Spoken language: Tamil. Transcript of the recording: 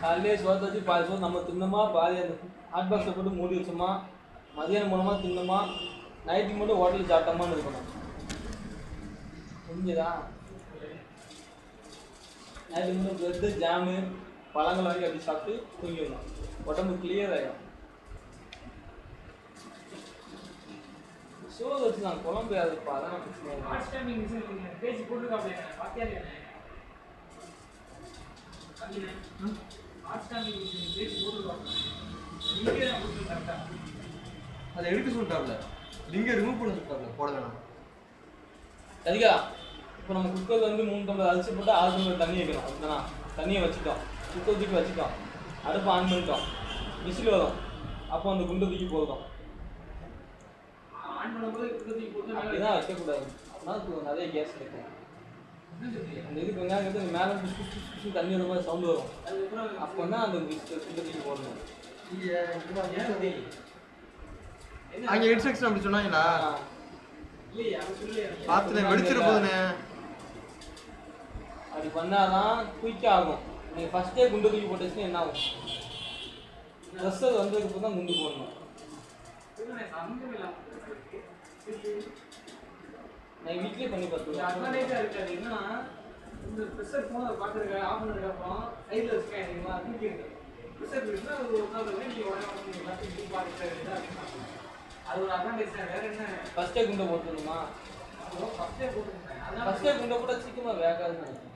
காலையிலே சோத்தை வச்சு பாதி சோறு நம்ம தின்னோமா, பாதி அந்த ஹாட் பாக்ஸில் போட்டு மூடி வச்சோமா, மதியானம் மூலமாக தின்னோமா, நைட்டுக்கு மட்டும் ஹோட்டலில் சாப்பிட்டோமான்னு இருக்கணும். புரிஞ்சுதா? நைட்டுக்கு மட்டும் ப்ரெட்டு, ஜாமு, பழங்கள் வாங்கி அப்படி சாப்பிட்டு தூங்கிடணும். உடம்பு கிளியர் ஆகிடும். சோறு வச்சு நான் குழம்பு அதுப்பா, அதான் பேசி போட்டுருக்காங்க. அதை எடுக்க சொல்லிட்டாப்ல, லிங்க ரிமூவ் பண்ண சொல்லிட்டாப்ல, போட வேணாம். சரியா? இப்போ நம்ம குக்கரில் வந்து 3 டம்ளர் அரிசி போட்டு 6 டம்ளர் தண்ணி வைக்கணும். அப்படின்னா தண்ணியை வச்சுட்டோம், குக்கர் தூக்கி வச்சுட்டோம், அடுப்பை ஆன் பண்ணிட்டோம், விசில் வரும், அப்போ அந்த குண்டை தூக்கி போதும். அப்படிதான் வைக்கக்கூடாது, அப்படின்னா நிறைய கேஸ் கிடைக்கும். அந்த இது கொஞ்ச நேரம் மேலே புஷ் தண்ணி வர மாதிரி சவுண்டு வரும். அப்போன்னா அந்த குண்டை தூக்கி போடணும். அங்கே இன்ஸ்ட்ரக்ஷன் அப்படி சொன்னாங்களா? பார்த்துனே வெடிச்சிரு போதுனே. அப்படி பண்ணாதான் குயிக்காக ஆகும். நீங்கள் ஃபஸ்ட்டே குண்டு தூக்கி போட்டுச்சுன்னா என்ன ஆகும்? ப்ரெஷர் வந்ததுக்கு தான் குண்டு போடணும். நான் வீட்லேயே பண்ணி பார்த்துருக்கேன். அட்வான்டேஜாக இருக்காது. என்னன்னா இந்த ப்ரெஷர் ஃபோனை பார்த்துருக்கேன், ஆஃப் பண்ணதுக்கப்புறம் சைடில் வச்சுக்கேன். நீங்கள் தூக்கி இருக்கு ப்ரெஷர் இருக்குன்னா ஒரு நீங்கள் உடனே பார்த்துட்டு அது ஒரு அட்வான்டேஜ் தான். வேறு என்ன? ஃபஸ்ட்டே குண்டை போட்டுருணுமா? ஃபஸ்ட்டே போட்டுருக்கேன். ஃபஸ்ட்டே குண்டை போட்டால் சீக்கிரமாக வேகாதுன்னு நினைக்கிறேன்.